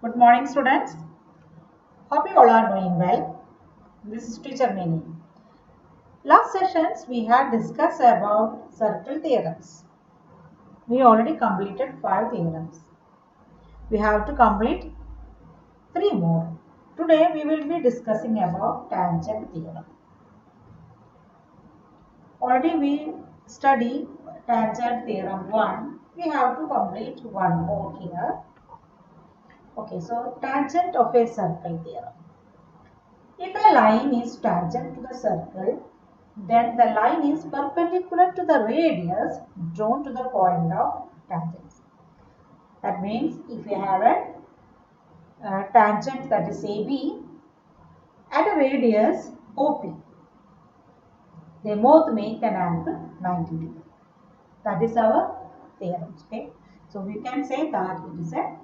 Good morning, students. Hope you all are doing well. This is teacher Mini. Last sessions we had discussed about circle theorems. We already completed 5 theorems. We have to complete 3 more. Today we will be discussing about tangent theorem. Already we study tangent theorem 1. We have to complete one more here. Okay, so tangent of a circle theorem. If a line is tangent to the circle, then the line is perpendicular to the radius drawn to the point of tangents. That means if you have a tangent that is AB at a radius OP, they both make an angle 90 degrees. That is our theorem. Okay, so we can say that it is a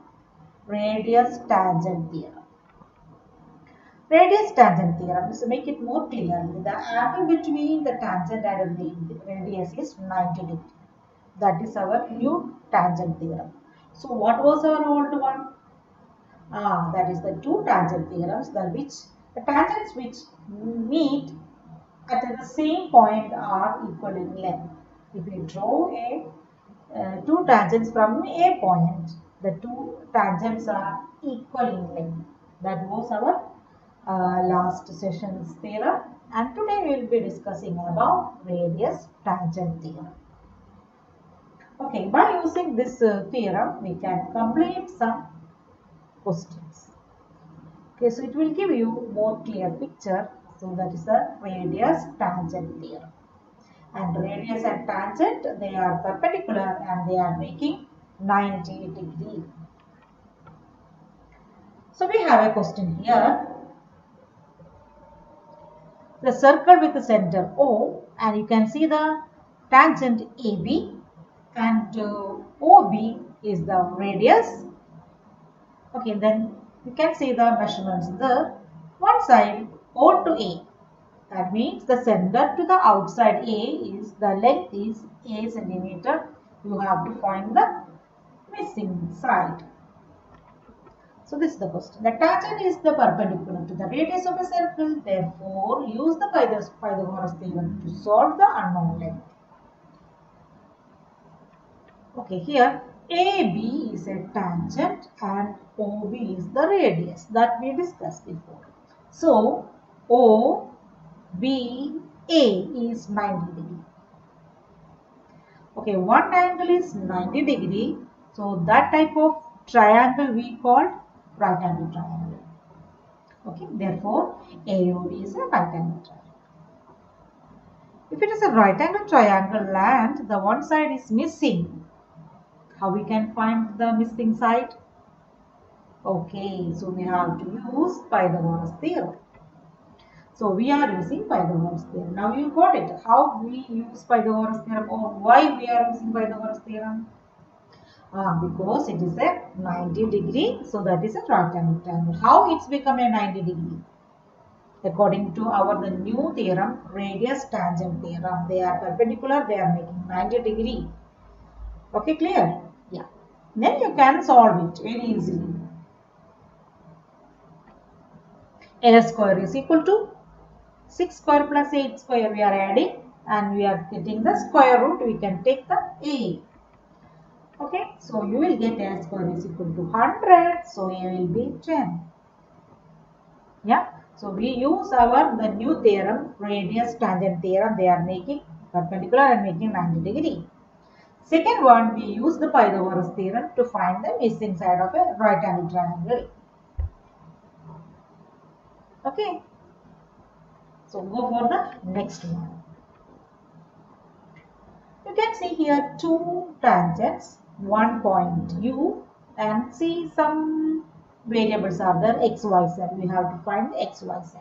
radius tangent theorem. Radius tangent theorem, to make it more clearly, the angle between the tangent and the radius is 90 degrees. That is our new tangent theorem. So what was our old one? That is the two tangent theorems, the tangents which meet at the same point are equal in length. If we draw two tangents from a point, the two tangents are equal in length. That was our last session's theorem, and today we will be discussing about radius tangent theorem. Okay, by using this theorem, we can complete some questions. Okay, so it will give you more clear picture. So that is the radius tangent theorem. And radius and tangent, they are perpendicular and they are making 90 degree. So we have a question here. The circle with the center O, and you can see the tangent AB, and OB is the radius. Okay, then you can see the measurements there. One side O to A. That means the center to the outside A is the length is A centimeter. You have to find the missing side. So this is the question. The tangent is the perpendicular to the radius of a circle. Therefore, use the Pythagoras theorem to solve the unknown length. Okay, here AB is a tangent and OB is the radius that we discussed before. So, OBA is 90 degree. Okay, one angle is 90 degree. So, that type of triangle we called right angle triangle. Okay, therefore, AOB is a right angle triangle. If it is a right angle triangle and the one side is missing, how we can find the missing side? Okay, so we have to use Pythagoras theorem. So we are using Pythagoras theorem. Now you got it. How we use Pythagoras theorem or why we are using Pythagoras theorem? Because it is a 90 degree. So that is a right angle triangle. How it's become a 90 degree? According to the new theorem, radius tangent theorem, they are perpendicular. They are making 90 degree. Okay, clear? Yeah. Then you can solve it very easily. A square is equal to 6 square plus 8 square we are adding and we are getting the square root. We can take the A. Okay, so you will get A square is equal to 100. So A will be 10. Yeah, so we use the new theorem, radius tangent theorem. They are making perpendicular and making 90 degree. Second one, we use the Pythagoras theorem to find the missing side of a right angle triangle. Okay, so go for the next one. You can see here two tangents, one point U, and see some variables are there, x, y, z. We have to find the x, y, z.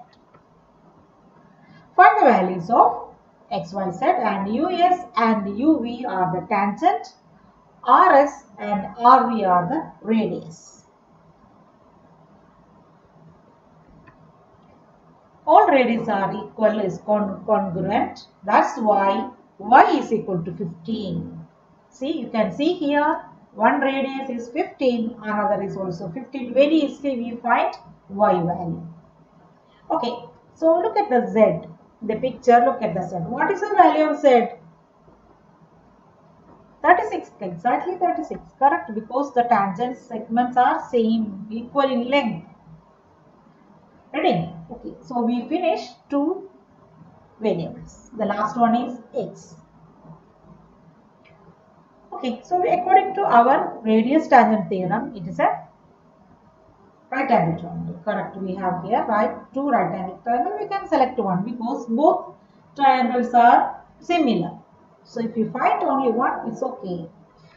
Find the values of x, y, z, and US and UV are the tangent, RS and RV are the radius. All radius are equal, is congruent. That's why y is equal to 15. See, you can see here one radius is 15, another is also 15. Very easily we find y value. Okay, so look at the z. The picture, look at the z. What is the value of z? 36, exactly 36, correct, because the tangent segments are same, equal in length. Ready? Okay, so we finish two variables. The last one is x. Okay, so according to our radius tangent theorem, it is a right angle triangle. Correct, we have here two right angle triangle. We can select one because both triangles are similar. So if you find only one, it's okay.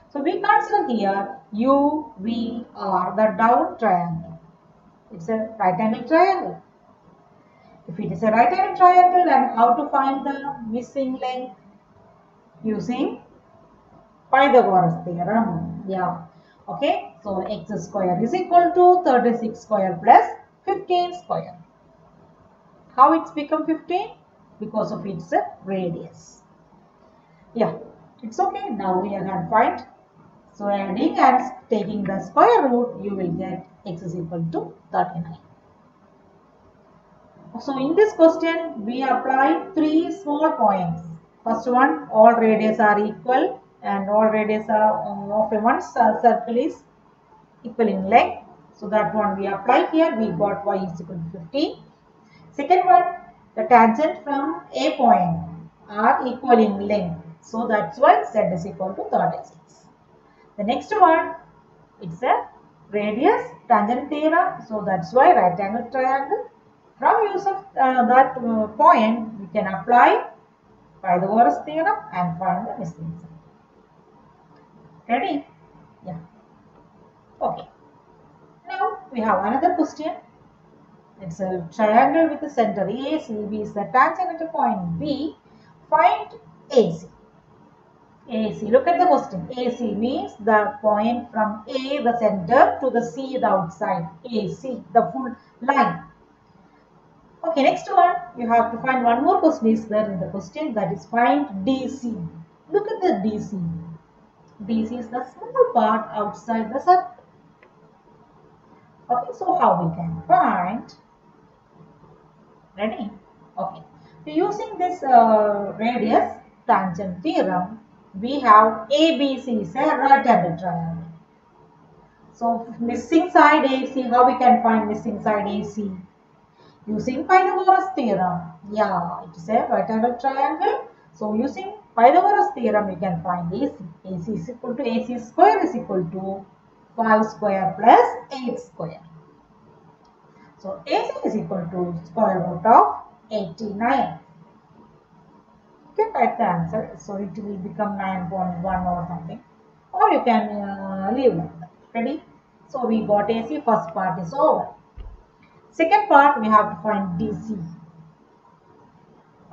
So we consider here UVR, the down triangle. It's a right angle triangle. If it is a right angle triangle, and how to find the missing length? Using Pythagoras theorem. Yeah. Okay. So x square is equal to 36 square plus 15 square. How it's become 15? Because of its radius. Yeah. It's okay. Now we can find. So adding and taking the square root, you will get x is equal to 39. So in this question, we apply three small points. First one, all radius are equal and all radius are of a one circle is equal in length. So that one we apply here. We got y is equal to 50. Second one, the tangent from a point are equal in length. So that's why z is equal to 36. The next one, it's a radius tangent theorem. So that's why right angle triangle. From use of that point, we can apply Pythagoras theorem and find the missing side. Ready? Yeah. Okay. Now we have another question. It's a triangle with the center A, C, B is the tangent at a point B. Find AC. AC. Look at the question. AC means the point from A, the center, to the C, the outside. AC, the full line. Okay, next one, you have to find one more question is there in the question, that is find DC. Look at the DC. DC is the small part outside the circle. Okay, so how we can find? Ready? Okay. So using this radius tangent theorem, we have ABC is a right angle triangle. So missing side AC, how we can find missing side AC? Using Pythagoras theorem. Yeah, it is a right angle triangle. So using Pythagoras theorem, you can find AC. AC is equal to AC square is equal to 5 square plus 8 square. So AC is equal to square root of 89. You can type the answer. So it will become 9.1 or something. Or you can leave like that. Ready? So we got AC, first part is over. Second part, we have to find DC.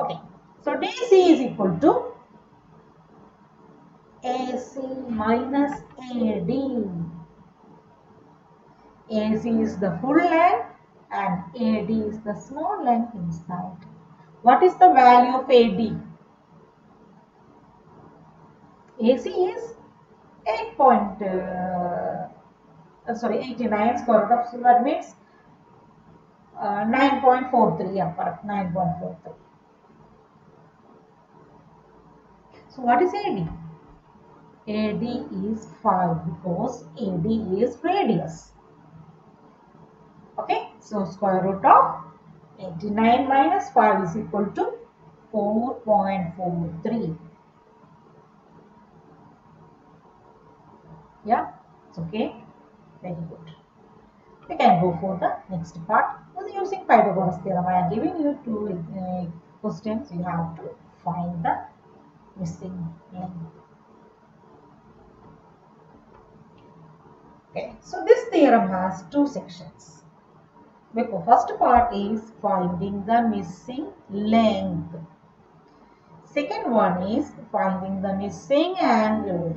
Okay, so DC is equal to AC minus AD. AC is the full length and AD is the small length inside. What is the value of AD? AC is 89 square root of, so that means 9.43, yeah, correct, 9.43. So what is AD? AD is 5 because AD is radius. Okay, so square root of 89 minus 5 is equal to 4.43. Yeah, it's okay. Very good. We can go for the next part. Using Pythagoras theorem, I am giving you two questions. You have to find the missing length. Okay, so this theorem has two sections. The first part is finding the missing length. Second one is finding the missing angle.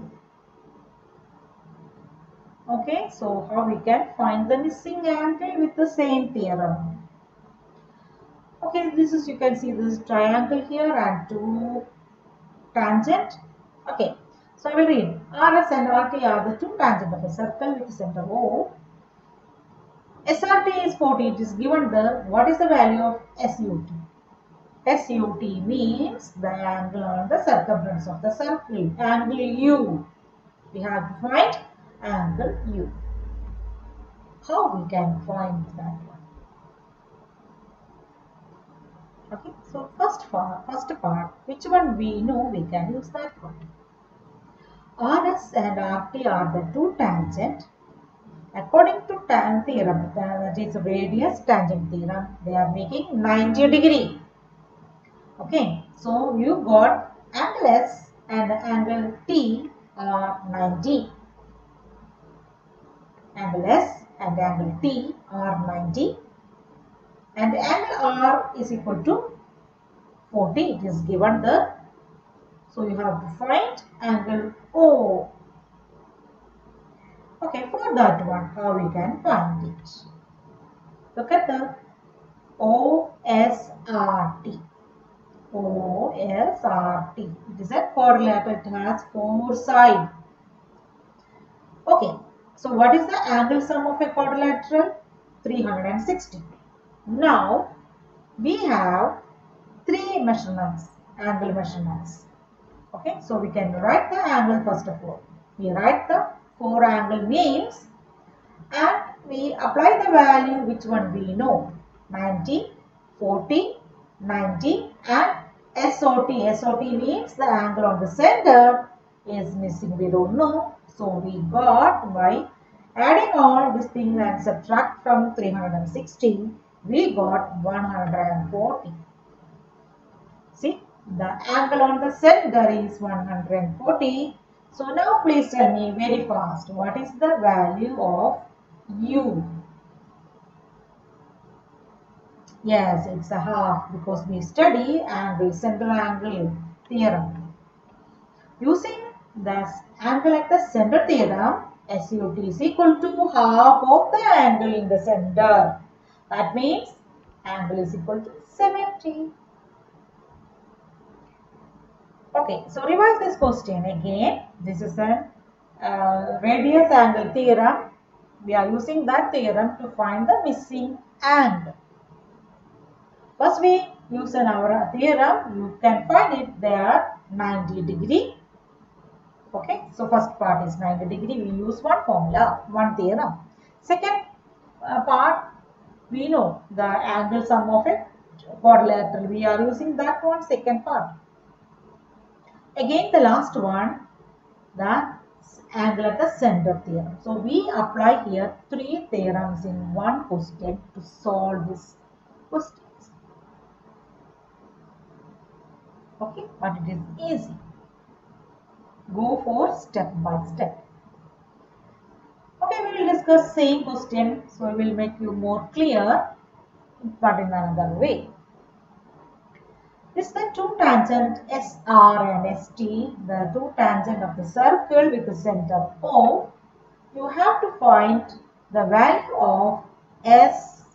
Okay, so how we can find the missing angle with the same theorem. Okay, this is, you can see this triangle here and two tangent. Okay, So I will read. RS and RT are the two tangents of a circle with center O. SRT is 40. It is given the, what is the value of SUT? SUT means the angle on the circumference of the circle. Angle U. We have to find angle U. How we can find that one? Okay, so first part, which one we know, we can use that one. RS and RT are the two tangent. According to tan theorem, that is radius tangent theorem, they are making 90 degree. Okay, so you got angle S and angle T are 90. Angle S and angle T are 90. And angle R is equal to 40. It is given the. So you have to find angle O. Okay, for that one, how we can find it? Look at the OSRT. OSRT. It is a quadrilateral. It has four sides. Okay. So what is the angle sum of a quadrilateral? 360. Now we have three measurements, angle measurements. Okay. So we can write the angle first of all. We write the four angle names and we apply the value which one we know. 90, 40, 90 and SOT. SOT means the angle on the center is missing. We don't know. So we got by adding all these things and subtract from 360, we got 140. See, the angle on the center is 140. So now please tell me very fast, what is the value of U? Yes, it's a half because we study angle, center angle theorem. Using the angle at the center theorem, SUT is equal to half of the angle in the center. That means angle is equal to 70. Okay, so revise this question again. This is a radius angle theorem. We are using that theorem to find the missing angle. First we use our theorem. You can find it there 90 degree. Okay, so first part is 90 degree. We use one formula, one theorem. Second part, we know the angle sum of a quadrilateral. We are using that one, second part. Again the last one, the angle at the center theorem. So we apply here three theorems in one question to solve this questions. Okay, but it is easy. Go for step by step. Okay, we will discuss same question, so we will make you more clear, but in another way. This is the two tangent SR and ST, the two tangent of the circle with the center O. You have to find the value of SRT.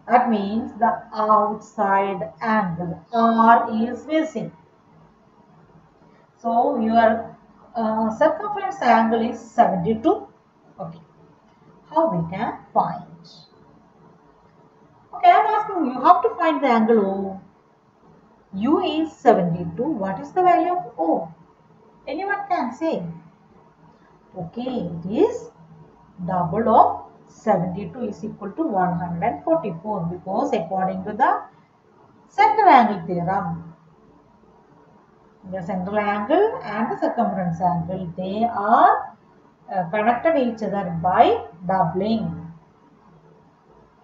That means the outside angle. R is missing. So your circumference angle is 72. Okay. How we can find? Okay, I am asking you how to find the angle O. U is 72. What is the value of O? Anyone can say. Okay, it is double of 72 is equal to 144 because according to the center angle theorem, the central angle and the circumference angle, they are connected each other by doubling.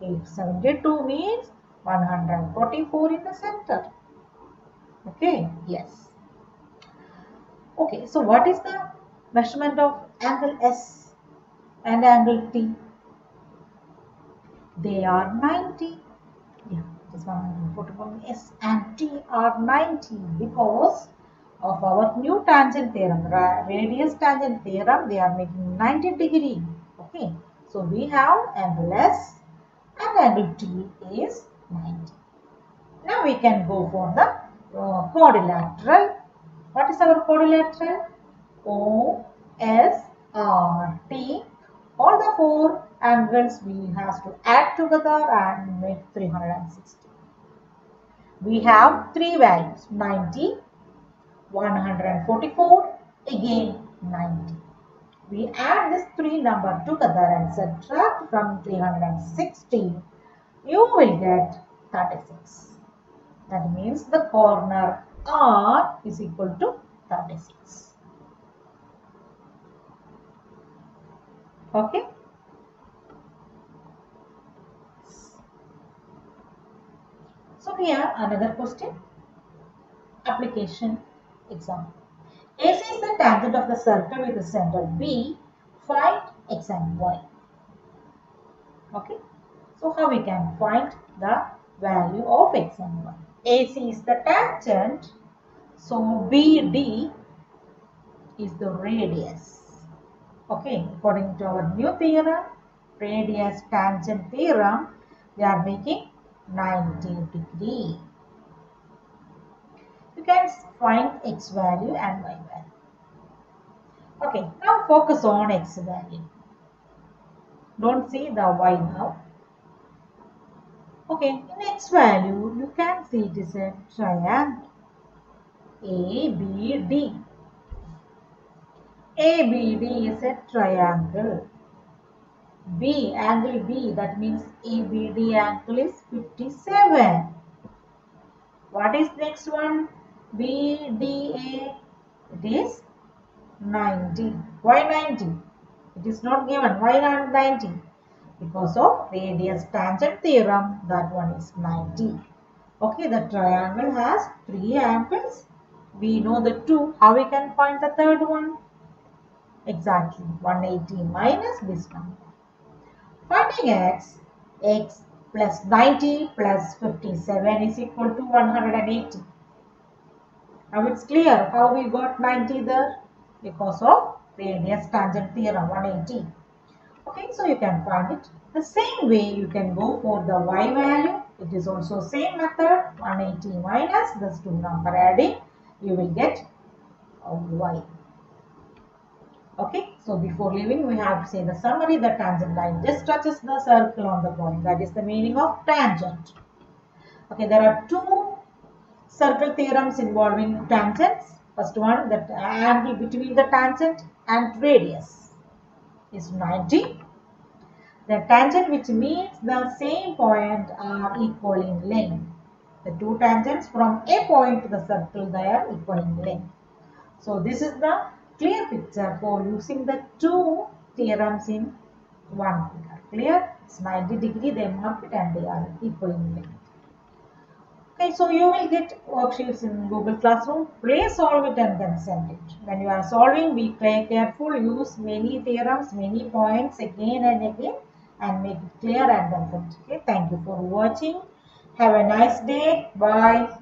If 72 means 144 in the center. Okay, yes. Okay, so what is the measurement of angle S and angle T? They are 90. Yeah, this 144 S and T are 90 because of our new tangent theorem, radius tangent theorem, they are making 90 degree. Okay, so we have angle S and angle T is 90. Now we can go for the quadrilateral. What is our quadrilateral? O, S, R, T. All the four angles we have to add together and make 360. We have three values, 90, 144, again 90. We add these three numbers together and subtract from 360. You will get 36. That means the corner R is equal to 36. Okay. So here another question. Application example. AC is the tangent of the circle with the center B. Find x and y. Okay. So how we can find the value of x and y? AC is the tangent. So BD is the radius. Okay. According to our new theorem, radius tangent theorem, we are making 90 degree. You can find x value and y value. Okay, now focus on x value. Don't see the y now. Okay, in x value, you can see it is a triangle. ABD. ABD is a triangle. B, angle B, that means ABD angle is 57. What is next one? BDA. It is 90. Why 90? It is not given. Why not 90? Because of radius tangent theorem, that one is 90. Okay, the triangle has three angles. We know the two. How we can find the third one? Exactly, 180 minus this number. Finding x plus 90 plus 57 is equal to 180. Now it's clear how we got 90 there, because of radius tangent theorem, 180. Okay, so you can find it. The same way you can go for the y value. It is also same method, 180 minus this two number adding, you will get y. Okay, so before leaving we have to say the summary. The tangent line just touches the circle on the point. That is the meaning of tangent. Okay, there are two circle theorems involving tangents. First one, that angle between the tangent and radius is 90. The tangent which meets the same point are equal in length. The two tangents from a point to the circle, they are equal in length. So this is the clear picture for using the two theorems in one figure. Clear? It's 90 degree, they mark it and they are equal in length. Okay, so you will get worksheets in Google Classroom. Please solve it and then send it. When you are solving, be careful, use many theorems, many points again and again, and make it clear and then send it. Okay, thank you for watching. Have a nice day. Bye.